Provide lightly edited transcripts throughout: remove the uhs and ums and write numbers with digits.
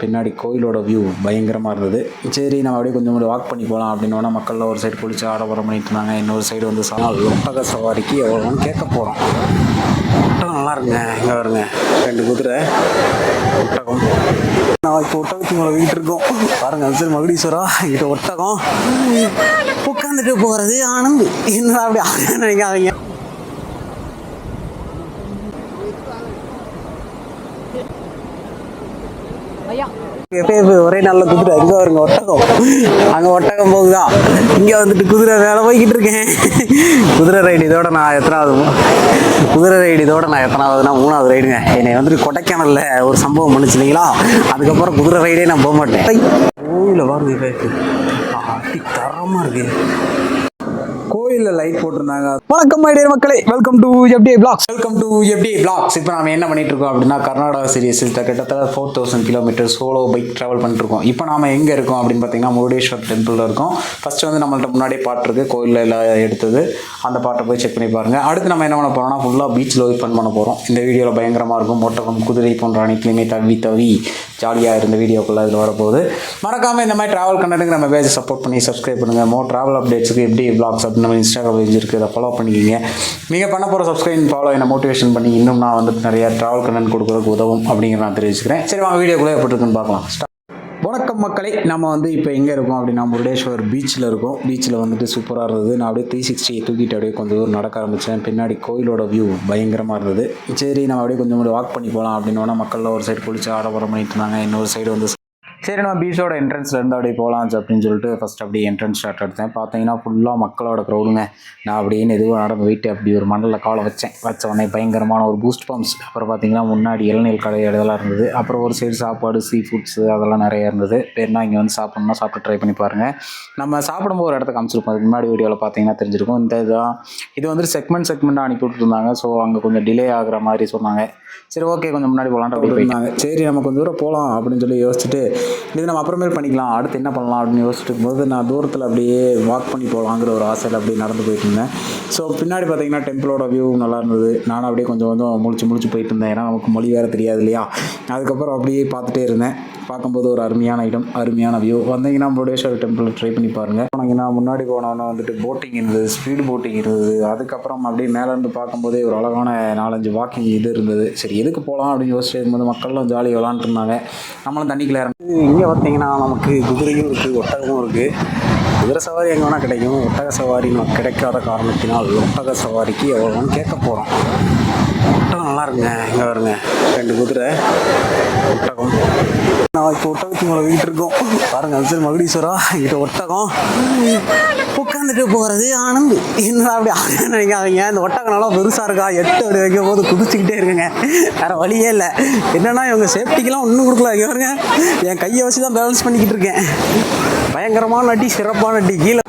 பின்னாடி கோயிலோட வியூ பயங்கரமாக இருந்தது. சரி நம்ம அப்படியே கொஞ்சம் வாக் பண்ணி போகலாம் அப்படின்னோன்னா மக்களில் ஒரு சைடு குளிச்சு ஆடம்பரம் பண்ணிட்டு இருந்தாங்க. இன்னொரு சைடு வந்து ஒட்டக சவாரிக்கு எவ்வளோன்னு கேட்க போகிறோம். ஒட்டகம் நல்லா இருங்க, இங்கே வருங்க 2 குதிரை ஒட்டகம். நான் இப்போ ஒட்டகத்து மேலே வீட்டு இருக்கோம் பாருங்க. சரி மகுடீஸ்வரா இங்கிட்ட ஒட்டகம் உட்காந்துட்டு போகிறது ஆனந்த் என்ன அப்படி நினைக்காதீங்க. ஒரே நல்ல குதிரை இங்கே வருங்க ஒட்டகம். அங்கே ஒட்டகம் போகுதா, இங்கே வந்துட்டு குதிரை வேலை போய்கிட்டு இருக்கேன். குதிரை ரைடு இதோட நான் எத்தனாவதுனா 3வது ரைடுங்க. என்னை வந்துட்டு கொடைக்கானல்ல ஒரு சம்பவம் பண்ணுச்சு இல்லைங்களா, அதுக்கப்புறம் குதிரை ரைடே நான் போக மாட்டேன். கோயிலில் பாருங்க தரமாக இருக்கு. கோயிலில் லைட் போட்டிருந்தாங்க. வணக்கம் மை டியர் மக்களே, வெல்கம் டு FDI Vlogs. இப்போ நாம என்ன பண்ணிட்டு இருக்கோம் அப்படின்னா கர்நாடகா சீரிஸ் கிட்டத்தட்ட 4000 கிலோமீட்டர் சோலோ பைக் ட்ராவல் பண்ணிட்டு இருக்கோம். இப்போ நாம எங்கே இருக்கோம் அப்படின்னு பார்த்தீங்கன்னா முருடேஸ்வர் டெம்பிளில் இருக்கோம். ஃபர்ஸ்ட் வந்து நம்மள்ட்ட முன்னாடியே பாட்டு இருக்கு, கோயிலில் எல்லாம் எடுத்தது, அந்த பாட்டை போய் செக் பண்ணி பாருங்க. அடுத்து நம்ம என்ன பண்ண போறோம்னா ஃபுல்லாக பீச்சில் போய் ஃபன் பண்ண போகிறோம். இந்த வீடியோவில் பயங்கரமாக இருக்கும். ஒட்டகம் குதிரை போன்ற அனைத்துலையுமே தவி ஜாலியாக இருந்த வீடியோக்குள்ளே இதில் வரப்போகுது. மறக்காமல் இந்த மாதிரி ட்ராவல் கண்டென்ட்டுக்கு நம்ம பேஜை சப்போர்ட் பண்ணி சப்ஸ்கிரைப் பண்ணுங்கள். மோர் ட்ராவல் அப்டேட்ஸுக்கு FDI Vlogs அப்படின்னு நம்ம இன்ஸ்டாகிராம் பேஜ் இருக்குது, அதை ஃபாலோ பண்ணிக்கிங்க. நீங்கள் பண்ண போகிற சப்ஸ்கிரைப் ஃபாலோ என்னை மோட்டிவேஷன் பண்ணி இன்னும் நான் வந்து நிறைய ட்ராவல் கண்டென்ட் கொடுக்குறதுக்கு உதவும் அப்படிங்கிற நான் தெரிவிச்சுக்கிறேன். சரி வாங்க வீடியோக்குள்ளே எப்படி இருக்குன்னு பார்க்கலாம். வணக்கம் மக்களே, நம்ம வந்து இப்போ எங்கே இருக்கோம் அப்படின்னா முருடேஸ்வர் பீச்சில் இருக்கோம். பீச்சில் வந்துட்டு சூப்பராக இருந்தது. நான் அப்படியே 360 தூக்கிட்டு அப்படியே கொஞ்சம் தூரம் நடக்க ஆரம்பித்தேன். பின்னாடி கோயிலோட வியூ பயங்கரமாக இருந்தது. சரி நம்ம அப்படியே கொஞ்சம் வாக் பண்ணி போகலாம் அப்படின்னோன்னா மக்களில் ஒரு சைடு குளிச்சு ஆடம்பரம் பண்ணிட்டு இருந்தாங்க. இன்னொரு சைடு வந்து சரி நம்ம பீச்சோட என்ட்ரன்ஸ்லேருந்து அப்படியே போகலாம் அப்படின்னு சொல்லிட்டு ஃபஸ்ட் அப்படியே என்ட்ரன்ஸ் ஸ்டார்ட் எடுத்தேன். பார்த்தீங்கன்னா ஃபுல்லாக மக்களோட க்ரௌடுங்க. நான் அப்படின்னு எதுவும் நடந்து போயிட்டு அப்படி ஒரு மணலில் காலை வச்ச உடனே பயங்கரமான ஒரு பூஸ்ட் பம்ப்ஸ். அப்புறம் பார்த்தீங்கன்னா முன்னாடி இளநீர் கடை இதெல்லாம் இருந்தது. அப்புறம் ஒரு சைடு சாப்பாடு சீ ஃபுட்ஸு அதெல்லாம் நிறைய இருந்தது. பேர்னா இங்கே வந்து சாப்பிட்ணுன்னா சாப்பிட்டு ட்ரை பண்ணி பாருங்கள். நம்ம சாப்பிடும்போது ஒரு இடத்த காமிச்சிருப்போம், அதுக்கு முன்னாடி வீடியோவில் பார்த்தீங்கன்னா தெரிஞ்சிருக்கும். இது வந்து செக்மெண்ட்டாக அனுப்பி விட்டுருந்தாங்க. ஸோ அங்கே கொஞ்சம் டிலே ஆகிற மாதிரி சொன்னாங்க. சரி ஓகே கொஞ்சம் முன்னாடி போகலான்ட்டு அப்படி போயிருந்தாங்க. சரி நம்ம கொஞ்சம் தூரம் போகலாம் அப்படின்னு சொல்லி யோசிச்சுட்டு இது நம்ம அப்புறமேல் பண்ணிக்கலாம், அடுத்து என்ன பண்ணலாம் அப்படின்னு யோசிச்சுட்டு இருக்கும்போது நான் தூரத்தில் அப்படியே வாக் பண்ணி போகலாங்கிற ஒரு ஆசையில் அப்படியே நடந்து போயிட்டு இருந்தேன். ஸோ பின்னாடி பார்த்தீங்கன்னா டெம்பிளோட வியூ நல்லா இருந்தது. நானும் அப்படியே கொஞ்சம் முழிச்சு போயிட்டு இருந்தேன், ஏன்னா நமக்கு மொழி வேறு தெரியாது இல்லையா. அதுக்கப்புறம் அப்படியே பார்த்துட்டே இருந்தேன். பார்க்கும்போது ஒரு அருமையான இடம், அருமையான வியூ. வந்தீங்கன்னா முருடேஸ்வர் டெம்பிள் ட்ரை பண்ணி பாருங்கள். போனீங்கன்னா முன்னாடி போனோன்னா வந்துட்டு போட்டிங் இருந்தது, ஸ்பீடு போட்டிங் இருந்தது. அதுக்கப்புறம் அப்படியே மேலேருந்து பார்க்கும்போதே ஒரு அழகான 4-5 வாக்கிங் இது இருந்தது. சரி எதுக்கு போகலாம் அப்படின்னு யோசிச்சு இருக்கும்போது மக்கள்லாம் ஜாலியாக விளாண்டுட்டு இருந்தாங்க. நம்மளும் தண்ணிக்குள்ள இறங்கி இங்கே பார்த்தீங்கன்னா நமக்கு குதிரையும் இருக்குது, ஒட்டகமும் இருக்குது. குதிரை சவாரி எங்கே வேணால் கிடைக்கும், ஒட்டக சவாரி கிடைக்காத காரணத்தினால் ஒட்டக சவாரிக்கு எவ்வளோன்னு கேட்க போகிறோம். ஒட்டகம் நல்லா இருங்க, இங்கே வருங்க 2 குதிரை ஒட்டகம். நான் இப்போ ஒட்டகத்து மேலே வீட்டு இருக்கோம் பாருங்க. சரி மகுடீஸ்வரா இங்கிட்ட ஒட்டகம் உட்காந்துட்டு போகிறது ஆனந்த் என்ன அப்படி நினைக்காதீங்க. இந்த ஒட்டகம் நல்லா பெருசாக இருக்கா, 8 அடி வைக்கும் போது குதிச்சுக்கிட்டே இருக்குங்க, வேறு வழியே இல்லை. என்னன்னா இவங்க சேஃப்டிக்கெலாம் ஒன்றும் கொடுக்கல. இங்கே வருங்க என் கையை வச்சு தான் பேலன்ஸ் பண்ணிக்கிட்டு இருக்கேன். பயங்கரமான அடி, சிறப்பான அடி. கீழே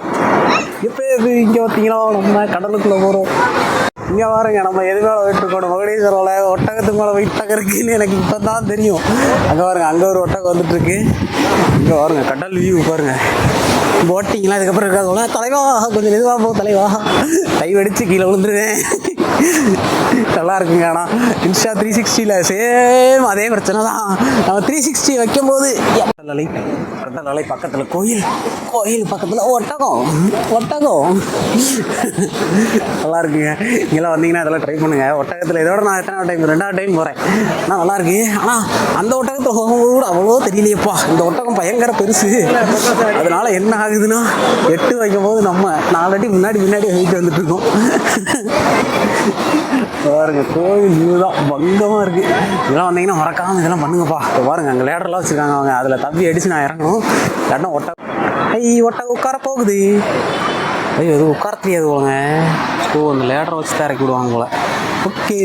எப்போ இங்கே பார்த்தீங்களா நம்ம கடலுக்குள்ளே போகிறோம். இங்கே பாருங்க நம்ம எது மேலே போயிட்டுருக்கோம், மகுடீஸ்வரில் ஒட்டகத்துக்கு மேலே போயிட்டாங்க இருக்குன்னு எனக்கு இப்போ தான் தெரியும். அங்கே பாருங்க, அங்கே ஒரு ஒட்டகம் வந்துட்டுருக்கு. இங்கே பாருங்க கடல் வியூ பாருங்க. போட்டிங்களாம் இதுக்கப்புறம் இருக்காது. தலைவா கொஞ்சம் மெதுவாக போ தலைவா, கை வெடிச்சு கீழே விழுந்துருவேன். நல்லா இருக்குங்க. ஆனால் இன்ஸ்டா 360ல் சேம் அதே பிரச்சனை தான். நம்ம 360 வைக்கும்போது கடல் அலை பக்கத்தில் கோயில் பக்கத்தில் ஒட்டகம் நல்லா இருக்குங்க. இங்கெல்லாம் வந்தீங்கன்னா இதெல்லாம் ட்ரை பண்ணுங்கள். ஒட்டகத்தில் இதோட நான் எத்தனை டைம் 2வது டைம் போகிறேன். ஆனால் நல்லா இருக்கு. ஆனால் அந்த ஒட்டகத்தை கூட அவ்வளோ தெரியலையப்பா. இந்த ஒட்டகம் பயங்கர பெருசு. அதனால என்ன ஆகுதுன்னா 8 வைக்கும் போது நம்ம 4 அடி முன்னாடி போயிட்டு வந்துட்டு இருக்கோம். பாருங்க கோவில் வியூ தான் பங்கமாக இருக்குது. இதெல்லாம் வந்தீங்கன்னா மறக்காமல் இதெல்லாம் பண்ணுங்கப்பா. இப்போ பாருங்கள் அங்கே லேடர்லாம் வச்சுருக்காங்க, அவங்க அதில் தப்பி அடித்து நான் இறங்கணும். இல்லாட்டா ஒட்டகம் உட்கார போகுது. ஐயோ எதுவும் உட்கார தெரியாது போங்க. ஓ அந்த லேடரை வச்சு தான் இறக்கி விடுவாங்க போல. ஓகே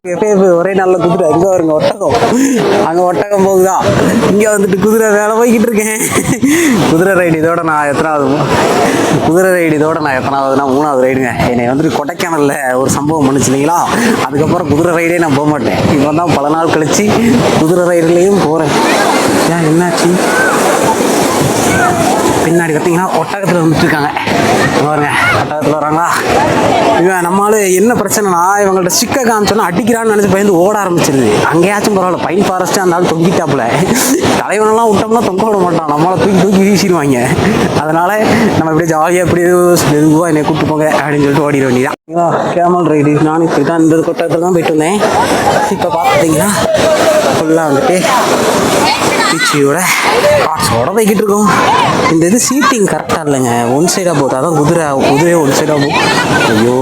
ஒரே நல்ல குதிரை அங்கே வருங்க ஒட்டகம், அங்கே ஒட்டகம் போகுதா, இங்கே வந்துட்டு குதிரை வேலை போய்கிட்டு இருக்கேன். குதிரை ரைடு இதோட நான் எத்தனாவதுனா 3வது ரைடுங்க. என்னை வந்துட்டு கொடைக்கானலில் ஒரு சம்பவம் பண்ணுச்சு இல்லைங்களா, அதுக்கப்புறம் குதிரை ரைடே நான் போக மாட்டேன். இப்போ தான் பல நாள் கழிச்சு குதிரை ரைடுலேயும் போகிறேன். ஏன் என்னாச்சு? பின்னாடி பார்த்தீங்கன்னா ஒட்டகத்தில் வந்துட்டு இருக்காங்க பாருங்க, ஒட்டகத்தில் வராங்களா. இவன் நம்மளால என்ன பிரச்சனைனா, இவங்கள்ட்ட சிக்க காமிச்சோன்னா அடிக்கிறான்னு நினச்சி பயந்து ஓட ஆரம்பிச்சிருது. அங்கேயாச்சும் பரவாயில்ல, பைன் ஃபாரஸ்ட்டு அந்த ஆள் தொங்கிட்டாப்புல. தலைவனெல்லாம் விட்டோம்னா தொங்க விட மாட்டான், நம்மளை தூக்கி வீசிடுவாங்க. அதனால நம்ம இப்படியே ஜாலியாக இப்படி மெதுவாக என்னை கூப்பிட்டு போங்க அப்படின்னு சொல்லிட்டு ஓடிட வேண்டியதான். கேமல் ரைடு நானும் இப்படி தான் இந்த கொட்டகத்தில் தான் போயிட்டு வந்தேன். இப்போ பார்த்துட்டிங்கன்னா ஃபுல்லாக வந்துட்டு பீச்சியோட காட்ஸோட போய்கிட்டு இருக்கோம். இந்த இது சீட்டிங் கரெக்டாக இல்லைங்க, ஒன் சைடாக போகுது. அதான் குதிரையே ஒன் சைடாக போகும். ஐயோ,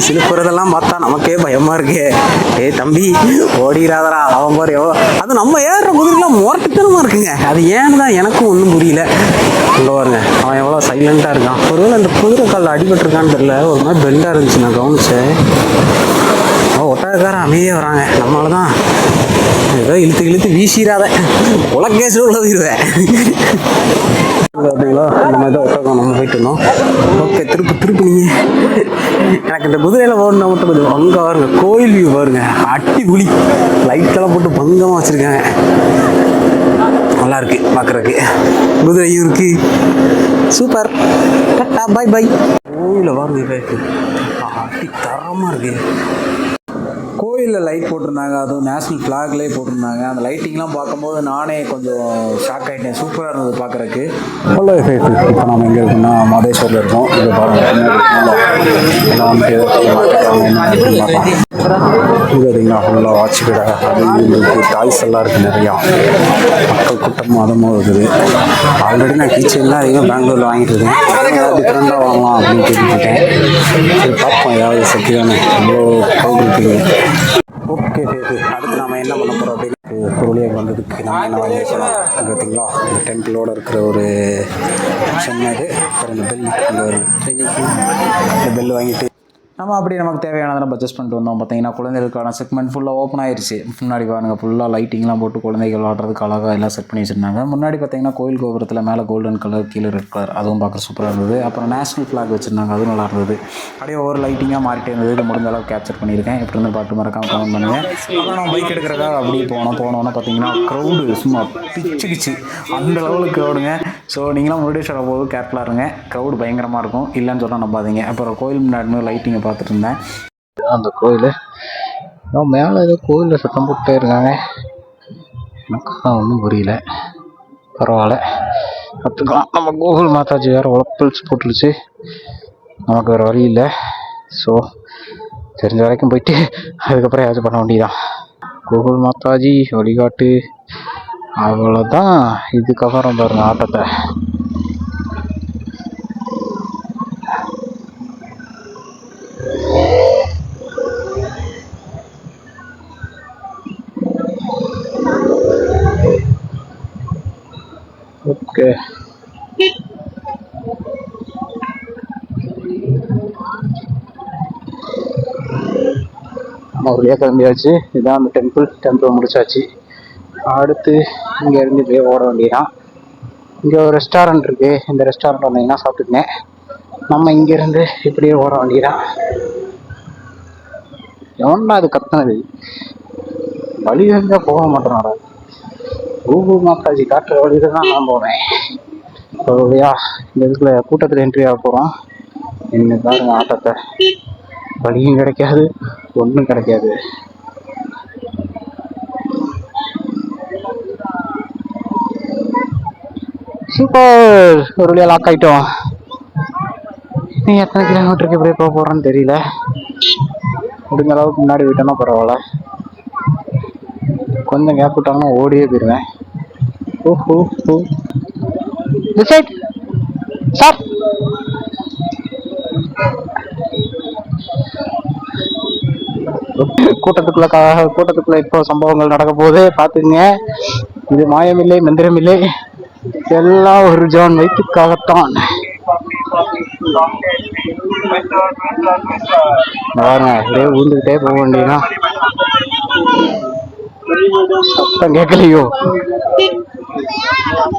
சிலுப்புறதெல்லாம் பார்த்தா நமக்கே பயமாக இருக்கு. தம்பி ஓடிடாதரா, அவன் பாரு எவ்வளோ, அது நம்ம ஏறுற குதிரைலாம் முரட்டுத்தனமாக இருக்குங்க. அது ஏன்னு தான் எனக்கும் ஒன்றும் புரியல. அங்கே பாருங்க, அவன் எவ்வளோ சைலண்ட்டாக இருக்கான். ஒருவேளை அந்த குதிரை காலில் அடிபட்டிருக்கான்னு தெரியல, ஒரு மாதிரி பெண்டாக இருந்துச்சு, நான் கவனிச்சேன். ஒட்டகக்காரன் அமைதியாக வராங்க. நம்மளால தான் ஏதோ இழுத்து வீசிடாத உலகேசில் உள்ள உயிர்வேன். பார்த்தீங்களா, இந்த மாதிரி தான் ஒட்டகம் நம்ம போயிட்டு இருந்தோம். ஓகே, திருப்பு நீங்கள் எனக்கு இந்த குதிரையில் ஓடணும் மட்டும் கொஞ்சம் அங்கே பாருங்க, கோயில் வியூ பாருங்க, அட்டி புலி லைட்டெல்லாம் போட்டு பங்கமாக வச்சுருக்காங்க. நல்லா இருக்கு பார்க்குறதுக்கு, குதிரையும் இருக்கு, சூப்பர். Tata bye by. கோயிலில் பாருங்க, அட்டி தரமாக இருக்கு. கோயிலில் லைட் போட்டிருந்தாங்க, அதுவும் நேஷ்னல் ஃப்ளாக்லேயே போட்டிருந்தாங்க. அந்த லைட்டிங்லாம் பார்க்கும்போது நானே கொஞ்சம் ஷாக் ஆகிட்டேன். சூப்பராக இருந்தது பார்க்குறக்கு. ஹலோ ஃபேஸ், இப்போ நம்ம எங்கே இருக்கோம்னா மதேஸ்வரில் இருக்கோம். இதை பாருங்கள், எல்லாம் வந்துட்டு இங்கே பார்த்தீங்கன்னா ஃபுல்லாக வாட்ச் கடை, அது இருக்குது, டாய்ஸ் எல்லாம் இருக்குது நிறையா. மக்கள் கூட்டமும் அதமாக இருக்குது. ஆல்ரெடி நான் கிச்சன்லாம் அதிகம் பெங்களூரில் வாங்கிட்டு இருக்கேன். ஏதாவது டிஃப்ரெண்ட்டாக வாங்கலாம் அப்படின்னு கேட்டுருக்கேன். சரி பார்ப்போம், ஏதாவது சக்தியான இவ்வளோ க்ரௌட் இருக்குது. ஓகே ஃபேஸு, அடுத்து நம்ம என்ன பண்ண போகிறோம் அப்படின்னு பொருளியாக வந்ததுக்கு நம்ம என்ன வாங்கி போகலாம் பார்த்தீங்களா. இந்த டெம்பிளோடு இருக்கிற ஒரு சொன்னது இந்த பெல், இந்த பெல் வாங்கிட்டு நம்ம அப்படி நமக்கு தேவையானதை பர்ச்சேஸ் பண்ணிட்டு வந்தோம். பார்த்தீங்கன்னா குழந்தைகளுக்கான செக்மெண்ட் ஃபுல்லாக ஓப்பன் ஆயிடுச்சு. முன்னாடி பாருங்கள், ஃபுல்லாக லைட்டிங்லாம் போட்டு குழந்தைகள் விளாட்றதுக்கு அழகாக எல்லாம் செட் பண்ணி வச்சுருந்தாங்க. முன்னாடி பார்த்தீங்கன்னா கோயில் கோபுரத்தில் மேலே கோல்டன் கலர், கீழே ரெட் கலர், அதுவும் பார்க்குற சூப்பராக இருந்தது. அப்புறம் நேஷ்னல் ஃப்ளாக் வச்சுருந்தாங்க, அதுவும் நல்லா இருந்தது. அப்படியே ஒவ்வொரு லைட்டிங்காக மாறிட்டே இருந்தது. இது முடிஞ்ச அளவுக்கு கேப்சர் பண்ணியிருக்கேன். எப்படி இருந்து பாட்டு மறக்காமல் கமெண்ட் பண்ணுங்கள். அப்புறம் நம்ம பைக் எடுக்கிறக்காக அப்படியே போனோன்னா பார்த்தீங்கன்னா க்ரௌடு சும்மா பிச்சுக்கிச்சு, அந்த லெவலுக்கு க்ரௌடுங்க. ஸோ நீங்களாம் முருடேஸ்வரம் போது கேர்ஃபுல்லாக இருங்க, க்ரௌடு பயங்கரமாக இருக்கும், இல்லைன்னு சொன்னால் நம்பாதீங்க. அப்புறம் கோயில் முன்னாடி லைட்டிங்கை பார்த்துட்டு இருந்தேன். அந்த கோயில் மேலே ஏதோ கோயிலில் சத்தம் போட்டே இருக்காங்க, எனக்கு தான் ஒன்றும் புரியல. பரவாயில்ல, கற்றுக்கலாம். நம்ம கூகுள் மாதாஜி வேறு உழப்பிள்ஸ் போட்டுருச்சு, நமக்கு வேறு வழி இல்லை. ஸோ தெரிஞ்ச வரைக்கும் போயிட்டு அதுக்கப்புறம் ஏதாச்சும் பண்ண வேண்டியதான். கூகுள் மாதாஜி வழிகாட்டு, அவ்வளோதான். இதுக்கப்புறம் பாருங்கள் ஆட்டத்தை. ஓகே, நம்ம ஒரு கிளம்பியாச்சு. இதுதான் அந்த டெம்பிள் முடிச்சாச்சு. அடுத்து இங்கே இருந்து போய் ஓட வேண்டியதான். இங்கே ஒரு ரெஸ்டாரண்ட் இருக்குது, இந்த ரெஸ்டாரண்ட் வந்தீங்கன்னா சாப்பிட்டுக்குங்க. நம்ம இங்கேருந்து இப்படியே ஓட வேண்டியதான். எவன்டா அது கத்துனது, வழி தான் போக மாட்டேனாடா. கூகுள் மாதாஜி காட்டுற வழியில தான் நான் போவேன். இல்லையா, இந்த இதுக்குள்ள கூட்டத்தில் என்ட்ரி ஆக போகிறோம். என்ன பாருங்க ஆட்டத்தை, வழியும் கிடைக்காது, ஒன்றும் கிடைக்காது. சூப்பர், ஒரு வழியாக லாக் ஆகிட்டோம். நீ எத்தனை கிலோமீட்டருக்கு இப்படியே போக போகிறோன்னு தெரியல. முடிஞ்ச அளவுக்கு முன்னாடி விட்டோன்னா பரவாயில்ல, கொஞ்சம் கேப் விட்டாங்கன்னா ஓடியே போயிடுவேன். ஓஹோ ஓ சைட் சார், கூட்டத்துக்குள்ள இப்போ சம்பவங்கள் நடக்க போகுது, பார்த்துக்குங்க. இது மாயமில்லை, மந்திரமில்லை, எல்லாம் ஒரு ஜான் வயிற்றுக்காகத்தான். பாருங்க அப்படியே ஊந்துக்கிட்டே போக வேண்டியதான். சத்தம் கேட்கலையோ.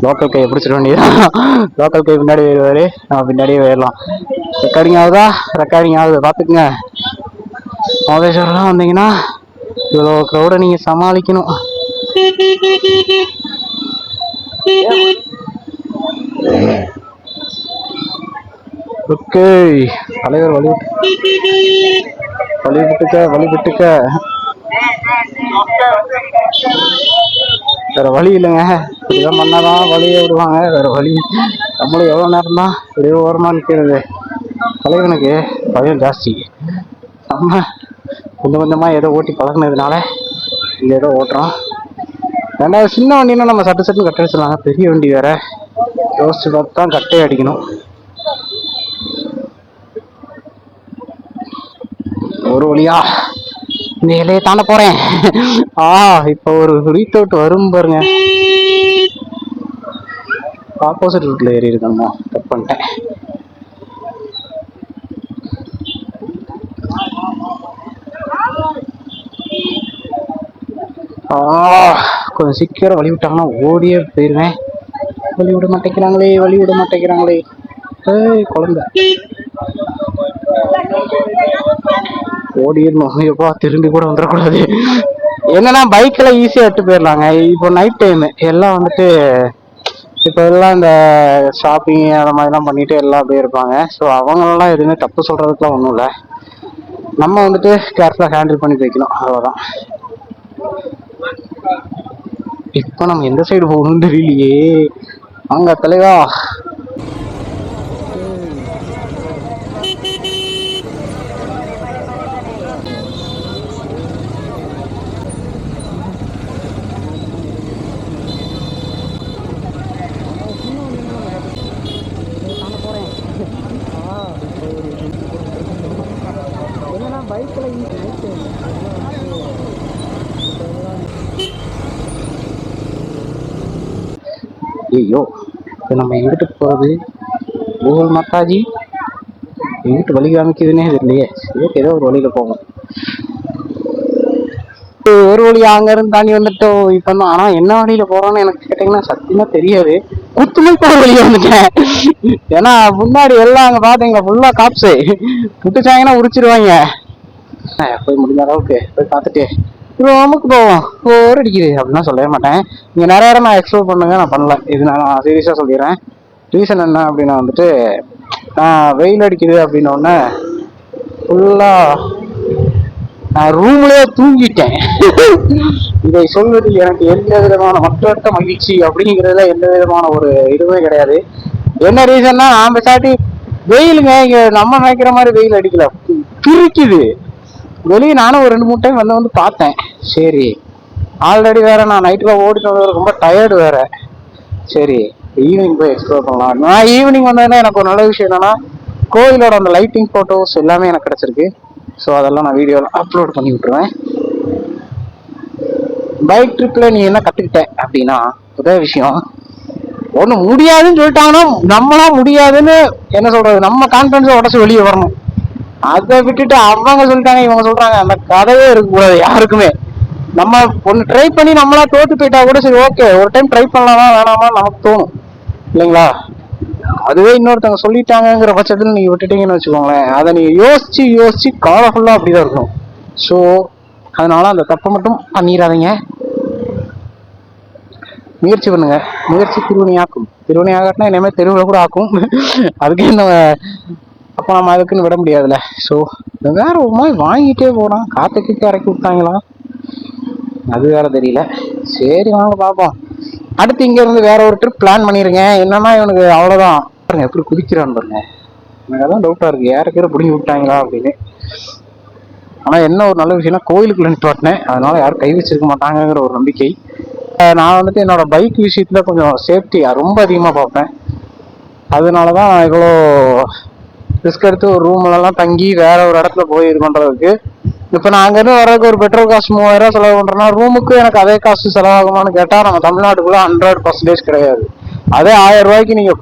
லோக்கல் கையை பிடிச்சிட வேண்டியதான். லோக்கல் கை பின்னாடி வருவாரு, நம்ம பின்னாடியே போயிடலாம். ரெக்கார்டிங் ஆகுதா? ரெக்கார்டிங் ஆகுது, பார்த்துக்குங்க. மோதேஸ்வரெலாம் வந்தீங்கன்னா இவ்வளோ க்ரௌடை நீங்கள் சமாளிக்கணும். ஓகே, தலைவர் வழி விட்டுக்க. வேற வழி இல்லைங்க, இப்படிதான் பண்ணாதான் வழியை விடுவாங்க. வேற வழி. நம்மளும் எவ்வளோ நேரம் தான் இப்படியே ஓரமா நிற்கிறது. தலைவனுக்கு பயம் ஜாஸ்தி. நம்ம கொஞ்சம் கொஞ்சமா ஏதோ ஓட்டி பழகினதுனால இங்க ஏதோ ஓட்டுறோம். ரெண்டாவது சின்ன வண்டினா நம்ம சட்டு கட்டை அடிச்சிடலாங்க. பெரிய வண்டி வேற, யோசிச்சு பார்த்து தான் கட்டை அடிக்கணும். ஒரு வழியா இந்த இலையை தாண்ட போறேன். இப்ப ஒரு ரீட் அவுட் வரும் பாருங்க. ஆப்போசிட் ரூட்ல ஏறி இருக்கணுமா? கட் பண்ணிட்டேன். கொஞ்சம் சீக்கிரம் வழி விட்டாங்கன்னா ஓடியே போயிருவேன். வழி விட மாட்டேங்கிறாங்களே. குழந்தை ஓடிடணும். எப்பா திரும்பி கூட வந்துடக்கூடாது. என்னன்னா பைக்ல ஈஸியா விட்டு போயிடலாங்க. இப்போ நைட் டைம் எல்லாம் வந்துட்டு இப்போ எல்லாம் இந்த ஷாப்பிங் அந்த மாதிரிலாம் பண்ணிட்டு எல்லாம் அப்படியே இருப்பாங்க. ஸோ அவங்களெல்லாம் எதுவுமே தப்பு சொல்றதுக்குலாம் ஒன்றும் இல்லை. நம்ம வந்துட்டு கேர்ஃபுல்லாக ஹேண்டில் பண்ணி வைக்கணும், அவ்வளோதான். இப்போ நம்ம எந்த சைடு போகணும்னு தெரியலையே. அங்க தலைவா. ஐயோ, இப்போ நம்ம எங்கிட்டு போகிறது? கூகுள் மாதாஜி எங்கிட்டு வழி காமிக்குதுன்னே தெரியலையே. ஏதோ ஒரு வழியில் போகும். ஒரு வழி அங்கேருந்து தாண்டி வந்துட்டோம் இப்போ தான். ஆனால் என்ன வழியில் போகிறோன்னு எனக்கு கேட்டிங்கன்னா சத்தியமாக தெரியாது. குத்துமே போகிற வழியாக வந்துட்டேன். ஏன்னா முன்னாடி எல்லாம் அங்கே பார்த்தீங்களா ஃபுல்லாக காப்ஸு விட்டுச்சாங்கன்னா உரிச்சிருவாங்க. போய் முடிஞ்ச அளவுக்கு போய் பார்த்துட்டு நமக்கு போவோம். போர் அடிக்குது அப்படின்னா சொல்லவே மாட்டேன். இங்கே நிறைய இடம் நான் எக்ஸ்ப்ளோர் பண்ணுங்க, நான் பண்ணல. இது நான் சீரியஸாக சொல்லிடுறேன். ரீசன் என்ன அப்படின்னா வந்துட்டு நான் வெயில் அடிக்குது அப்படின்னோடனே ஃபுல்லாக நான் ரூம்லேயே தூங்கிட்டேன். இதை சொல்வதில் எனக்கு எந்த விதமான மற்ற மகிழ்ச்சி அப்படிங்கிறதுல எந்த விதமான ஒரு இதுவுமே கிடையாது. என்ன ரீசன்னா அந்த சாட்டி வெயிலுங்க இங்கே நம்ம நினைக்கிற மாதிரி வெயில் அடிக்கல, பிரிக்குது வெளியே. நானும் ஒரு 2-3 டைம் வந்து பார்த்தேன். சரி, ஆல்ரெடி வேற நான் நைட்டில் ஓடிட்டு வந்தது ரொம்ப டயர்டு வேற. சரி, ஈவினிங் போய் எக்ஸ்ப்ளோர் பண்ணலாம். நான் ஈவினிங் வந்ததுன்னா எனக்கு ஒரு நல்ல விஷயம் என்னன்னா கோயிலோட அந்த லைட்டிங் ஃபோட்டோஸ் எல்லாமே எனக்கு கிடச்சிருக்கு. ஸோ அதெல்லாம் நான் வீடியோவில் அப்லோட் பண்ணி விட்டுருவேன். பைக் ட்ரிப்பில் நீ என்ன கற்றுக்கிட்ட அப்படின்னா, ஒரே விஷயம், ஒன்று முடியாதுன்னு சொல்லிட்டாங்கன்னா நம்மளா முடியாதுன்னு என்ன சொல்றது, நம்ம கான்ஃபிடன்ஸை உடச்சு வெளியே வரணும். அதை விட்டுட்டு அவங்க சொல்லிட்டாங்க இவங்க சொல்றாங்க அந்த கதையே இருக்கக்கூடாது யாருக்குமே. நம்ம ஒன்று ட்ரை பண்ணி நம்மளா தோத்து போயிட்டா கூட சரி, ஓகே ஒரு டைம் ட்ரை பண்ணலாமா வேணாமா நமக்கு தோணும் இல்லைங்களா. அதுவே இன்னொருத்தவங்க சொல்லிட்டாங்கிற பட்சத்தில் நீங்க விட்டுட்டீங்கன்னு வச்சுக்கோங்களேன், அதை நீங்க யோசிச்சு காலம் ஃபுல்லா அப்படிதான் இருக்கும். ஸோ அதனால அந்த தப்பை மட்டும் பண்ணிடாதீங்க. முயற்சி பண்ணுங்க. முயற்சி திருவினை ஆக்கும். திருவினை ஆகட்டினா இனிமே தெருவில் கூட ஆக்கும். அதுக்கே நம்ம அப்போ நம்ம அதுக்குன்னு விட முடியாதுல்ல. ஸோ வேற ஒரு மாதிரி வாங்கிட்டே போனான். காற்றுக்கு இறக்கி விட்டாங்களா அது வேற தெரியல. சரி வாங்க பார்ப்போம். அடுத்து இங்க இருந்து வேற ஒரு ட்ரிப் பிளான் பண்ணிருங்க. என்னன்னா இவனுக்கு அவ்வளோதான் பாருங்க எப்படி குதிக்கிறான்னு பாருங்க. எனக்கு அதான் டவுட்டா இருக்கு, யாருக்கிற பிடிங்கி விட்டாங்களா அப்படின்னு. ஆனா என்ன ஒரு நல்ல விஷயம்னா கோயிலுக்குள்ள நிப்பாட்டினேன், அதனால யாரும் கை வச்சிருக்க மாட்டாங்கிற ஒரு நம்பிக்கை. நான் வந்துட்டு என்னோட பைக் விஷயத்துல கொஞ்சம் சேஃப்டியா ரொம்ப அதிகமா பார்ப்பேன். அதனாலதான் நான் இவ்வளோ ரிஸ்க் எடுத்து ஒரு ரூம்லலாம் தங்கி வேற ஒரு இடத்துல போய் இது பண்றதுக்கு. இப்போ நான் அங்கேருந்து வர்றதுக்கு ஒரு பெட்ரோல் காசு 3000 செலவு பண்றேன்னா ரூமுக்கு எனக்கு அதே காசு செலவாகுமான்னு கேட்டா நம்ம தமிழ்நாட்டுக்குள்ள 100% கிடையாது. அதே 1000 ரூபாய்க்கு நீங்க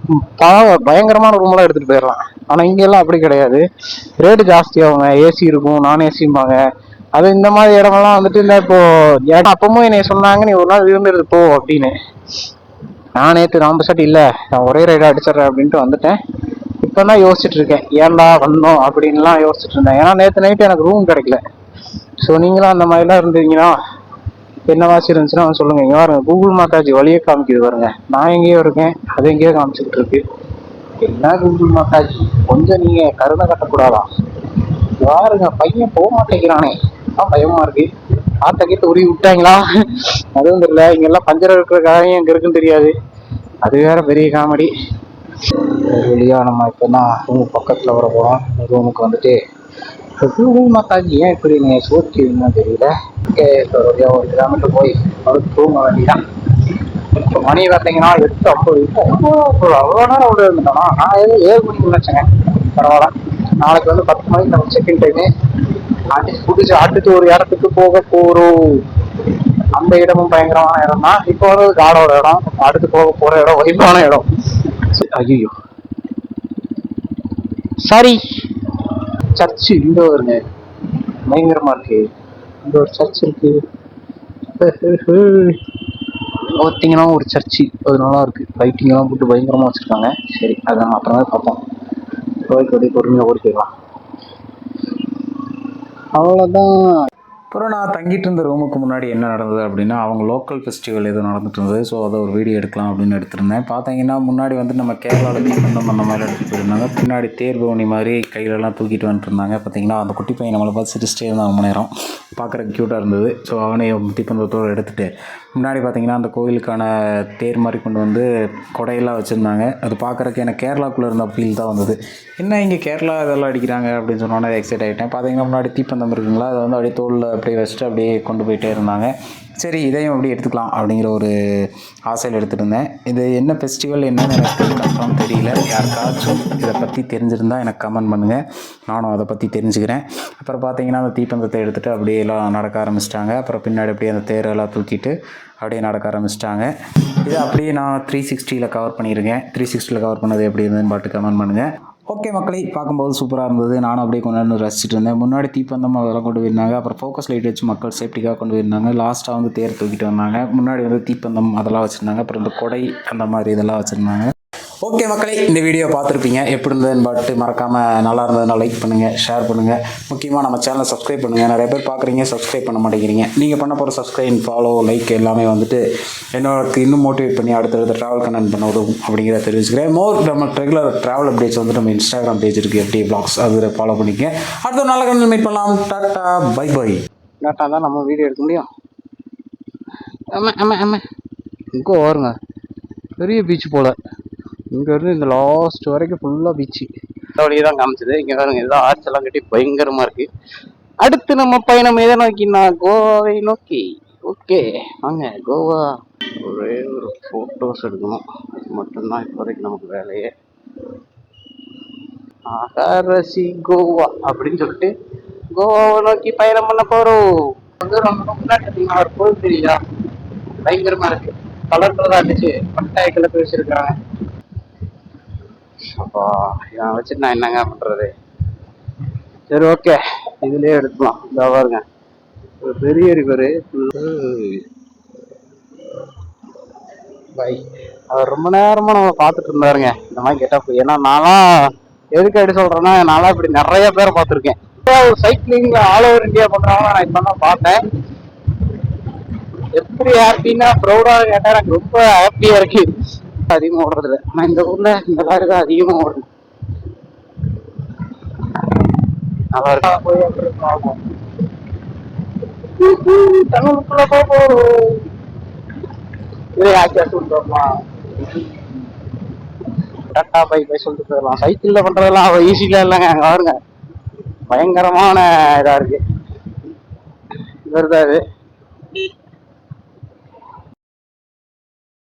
பயங்கரமான ரூம்லாம் எடுத்துட்டு போயிடலாம். ஆனா இங்க எல்லாம் அப்படி கிடையாது, ரேட்டு ஜாஸ்தியாகுங்க. ஏசி இருக்கும், நான் ஏசிம்பாங்க. அது இந்த மாதிரி இடமெல்லாம் வந்துட்டு இந்த இப்போ இடம் அப்பவும் என்னை சொன்னாங்க நீ ஒரு நாள் விரும்புறது போ அப்படின்னு. நான் நேற்று நான் பசட்டு இல்லை, நான் ஒரே ரைடா அடிச்சிடறேன் அப்படின்ட்டு வந்துட்டேன். இப்பதான் யோசிச்சுட்டு இருக்கேன் ஏன்டா வந்தோம் அப்படின்லாம் யோசிச்சுட்டு இருந்தேன். ஏன்னா நேற்று நைட்டு எனக்கு ரூம் கிடைக்கல. ஸோ நீங்களும் அந்த மாதிரிலாம் இருந்தீங்கன்னா என்ன வாசி இருந்துச்சுன்னா சொல்லுங்க. இங்க பாருங்க கூகுள் மாதாஜி வழியே காமிக்குது பாருங்க. நான் எங்கேயோ இருக்கேன், அது எங்கேயோ காமிச்சுக்கிட்டு இருக்கு. என்ன கூகுள் மாதாஜி, கொஞ்சம் நீங்க கருணை கட்டக்கூடாதா? பாருங்க பையன் போக மாட்டேங்கிறானே, பயமா இருக்கு. ஆத்த கேட்டு உருவி விட்டாங்களா அதுவும் தெரியல. இங்க எல்லாம் பஞ்சர் இருக்கிற காரியம் எங்க இருக்குன்னு தெரியாது, அது வேற பெரிய காமெடி. வழியா நம்ம இப்பதான் ரூம் பக்கத்துல வர போறோம். ரூமுக்கு வந்துட்டு கூகுள் மாதாஜி ஏன் இப்படி நீ சோதிக்கிறீங்கன்னு தெரியல. வழியா 1 கிலோமீட்டர் போய் தூங்க வேண்டியதான். இப்போ மணி பார்த்தீங்கன்னா 8:50. அவ்வளோ நேரம் அவ்வளோ இருந்துட்டோம்னா நான் ஏதோ 7 மணிக்கு நினைச்சேங்க. பரவாயில்ல, நாளைக்கு வந்து 10 மணிக்கு நம்ம செகண்ட் டைமு புடிச்சு அடுத்து ஒரு இடத்துக்கு போக போறோம். அந்த இடமும் பயங்கரமான இடம் தான். இப்போ வந்து காடோட இடம், அடுத்து போக போற இடம் வைப்பான இடம். ஐயோ சாரி, சர்ச்சு இங்க வருங்க, பயங்கரமா இருக்கு. இங்க ஒரு சர்ச் இருக்கு பார்த்தீங்கன்னா, ஒரு சர்ச்சு அது நல்லா இருக்கு. லைட்டிங் எல்லாம் போட்டு பயங்கரமா வச்சிருக்காங்க. சரி, அதை நம்ம அப்புறமே பார்ப்போம். கோயிலுக்கு பொறுமையாக ஓடி போயிடலாம். அவ்வளோதான். அப்புறம் நான் தங்கிட்டு இருந்த ரூமுக்கு முன்னாடி என்ன நடந்தது அப்படின்னா, அவங்க லோக்கல் ஃபெஸ்டிவல் எதுவும் நடந்துட்டு இருந்தது. ஸோ அதை ஒரு வீடியோ எடுக்கலாம் அப்படின்னு எடுத்திருந்தேன். பார்த்தீங்கன்னா முன்னாடி வந்து நம்ம கேரளாவில் தீப்பந்தம் அந்த மாதிரி எடுத்துகிட்டு போயிருந்தாங்க. பின்னாடி தேர் பவனி மாதிரி கையிலலாம் தூக்கிட்டு வந்துட்டுருந்தாங்க. பார்த்தீங்கன்னா அந்த குட்டி பையன் நம்மளை பார்த்து சிரிச்சிட்டே இருந்தான் ரொம்ப நேரம். பார்க்குறக்கு க்யூட்டாக இருந்தது. ஸோ அவனையும் தீப்பந்தத்தோடு எடுத்துகிட்டு முன்னாடி பார்த்தீங்கன்னா அந்த கோயிலுக்கான தேர் மாதிரி கொண்டு வந்து கொடையெல்லாம் வச்சுருந்தாங்க. அது பார்க்குறக்கு எனக்கு கேரளாக்குள்ளே இருந்த ஃபீல் தான் வந்தது. என்ன இங்கே கேரளா இதெல்லாம் அடிக்கிறாங்க அப்படின்னு சொன்னோன்னே எக்ஸைட் ஆகிட்டேன். பார்த்தீங்கன்னா முன்னாடி தீப்பந்தம் இருக்குங்களா, அதை வந்து அப்படியே தோளில் அப்படியே வச்சுட்டு அப்படியே கொண்டு போயிட்டே இருந்தாங்க. சரி இதையும் அப்படியே எடுத்துக்கலாம் அப்படிங்கிற ஒரு ஆசையில் எடுத்துகிட்டு இருந்தேன். இது என்ன ஃபெஸ்டிவல் என்னன்னு எனக்கு கன்ஃபார்ம் தெரியல. யாருக்காச்சும் இதை பற்றி தெரிஞ்சிருந்தால் எனக்கு கமெண்ட் பண்ணுங்கள், நானும் அதை பற்றி தெரிஞ்சுக்கிறேன். அப்புறம் பார்த்தீங்கன்னா அந்த தீப்பந்தத்தை எடுத்துகிட்டு அப்படியே எல்லாம் நடக்க ஆரம்பிச்சிட்டாங்க. அப்புறம் பின்னாடி அப்படியே அந்த தேரெல்லாம் தூக்கிட்டு அப்படியே நடக்க ஆரம்பிச்சிட்டாங்க. இது அப்படியே நான் 360 கவர் பண்ணியிருக்கேன். 360 கவர் பண்ணது எப்படி இருந்ததுன்னு பாட்டு கமெண்ட் பண்ணுங்கள். ஓகே மக்களை, பார்க்கும்போது சூப்பராக இருந்தது. நானும் அப்படியே கொஞ்ச நேரம் ரசிச்சுட்டு இருந்தேன். முன்னாடி தீப்பந்தம் அதெல்லாம் கொண்டு போயிருந்தாங்க. அப்புறம் ஃபோக்கஸ் லைட் வச்சு மக்கள் சேஃப்டிக்காக கொண்டு போயிருந்தாங்க. லாஸ்ட்டாக வந்து தேர் தூக்கிட்டு வந்தாங்க. முன்னாடி வந்து தீப்பந்தம் அதெல்லாம் வச்சுருந்தாங்க. அப்புறம் இந்த கொடை அந்த மாதிரி இதெல்லாம் வச்சுருந்தாங்க. ஓகே மக்களை, இந்த வீடியோ பார்த்துருப்பீங்க. எப்படி இருந்ததுன்னு பாட்டு மறக்காமல் நல்லா இருந்ததுன்னா லைக் பண்ணுங்கள், ஷேர் பண்ணுங்கள். முக்கியமாக நம்ம சேனலை சப்ஸ்கிரைப் பண்ணுங்கள். நிறைய பேர் பார்க்குறீங்க, சப்ஸ்கிரைப் பண்ண மாட்டேங்கிறீங்க. நீங்கள் பண்ண போகிற சப்ஸ்கிரைப், ஃபாலோ, லைக் எல்லாமே வந்துட்டு என்னோட இன்னும் மோட்டிவேட் பண்ணி அடுத்தடுத்த ட்ராவல் கண்டென்ட் பண்ண உதவும் அப்படிங்கிறத தெரிவிச்சுக்கிறேன். நம்ம ரெகுலர் ட்ராவல் அப்டேட்ஸ் வந்துட்டு நம்ம இன்ஸ்டாகிராம் பேஜ் இருக்குது, FD Vlogs, அதில் ஃபாலோ பண்ணிக்க. அடுத்த நல்ல கண்டென்ட் மீட் பண்ணலாம். டாட்டா பை பை. டாட்டா தான் நம்ம வீடியோ எடுக்க முடியும். ஆமாம் இங்கே வருங்க, பெரிய பீச் போல். இங்கேருந்து இந்த லாஸ்ட் வரைக்கும் ஃபுல்லாக பீச்சு. இந்த வழியே தான் காமிச்சது. இங்கே பாருங்க, இதெல்லாம் ஆர்ட்ஸ் எல்லாம் கட்டி பயங்கரமாக இருக்குது. அடுத்து நம்ம பயணம் எதை நோக்கினா கோவாவை நோக்கி. ஓகே வாங்க கோவா. ஒரே ஒரு ஃபோட்டோஸ் எடுக்கணும், அது மட்டும்தான் இப்போதைக்கு நமக்கு வேலையே. ஆகாரசி கோவா அப்படின்னு சொல்லிட்டு கோவாவை நோக்கி பயணம் பண்ண போகிறோம். வந்து ரொம்ப முன்னாடி ஒரு கோவில் தெரியுதா, பயங்கரமாக இருக்குது. கலர் கலராக இருந்துச்சு, பட்டாய கிளப்பி வச்சுருக்காங்க. அப்பா இவன் வச்சுட்டு நான் என்னங்க பண்றது. சரி ஓகே, இதுலயே எடுக்கலாம். இந்த பாருங்க ஒரு பெரிய ரிவரு. பை அவர் ரொம்ப நேரமா நம்ம பார்த்துட்டு இருந்தாருங்க இந்த மாதிரி கெட்டப். ஏன்னா நான்லாம் எதுக்கு அப்படி சொல்றேன்னா, நான்லாம் இப்படி நிறைய பேரை பார்த்துருக்கேன். சைக்கிளிங்ல ஆல் ஓவர் இந்தியா பண்றவங்க நான் இப்ப தான் பார்த்தேன். எப்படி ஹாப்பின்னா ப்ரௌடா கேட்டா எனக்கு ரொம்ப ஹாப்பியா இருக்கு. அதிகமா ஓடுறது இல்லை, ஆனா இந்த ஊர்ல இந்த மாதிரி தான் அதிகமா ஓடுது. நல்லா இருக்கா போய் தமிழுக்குள்ள போறோம். டாட்டா பை பை சொல்லிட்டு போயிடலாம். சைக்கிள்ல பண்றதெல்லாம் அவ ஈஸியா இல்லைங்க. அங்க பாருங்க பயங்கரமான இதா இருக்கு. வருதா இது